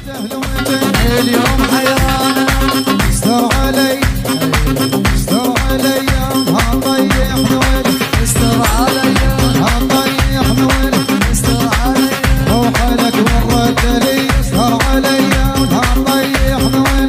اليوم حيرانة استر علي استر علي هطيح نويل استر علي هطيح نويل استر علي روحك ورد لي استر علي هطيح نويل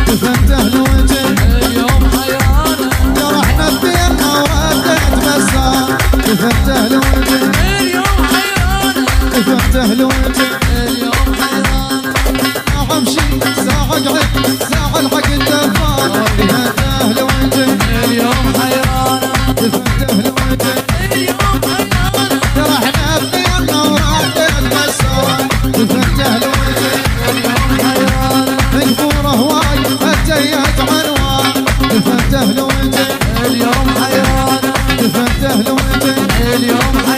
دفنته الوجه اليوم حيرانة جرحنا الديرنا وردت مسار دفنته الوجه اليوم حيرانة دفنته الوجه اليوم حيرانة امشي ساعة قعد ساعة الحق الدفار دفنته الوجه اليوم حيرانة دفنته الوجه اليوم حيرانة جرحنا الديرنا وردت مسار دفنته الوجه اليوم حيرانة مجبوره هواي اتيت عنوان دفنته الوجه اليوم حيرانة دفنته الوجه اليوم حيرانة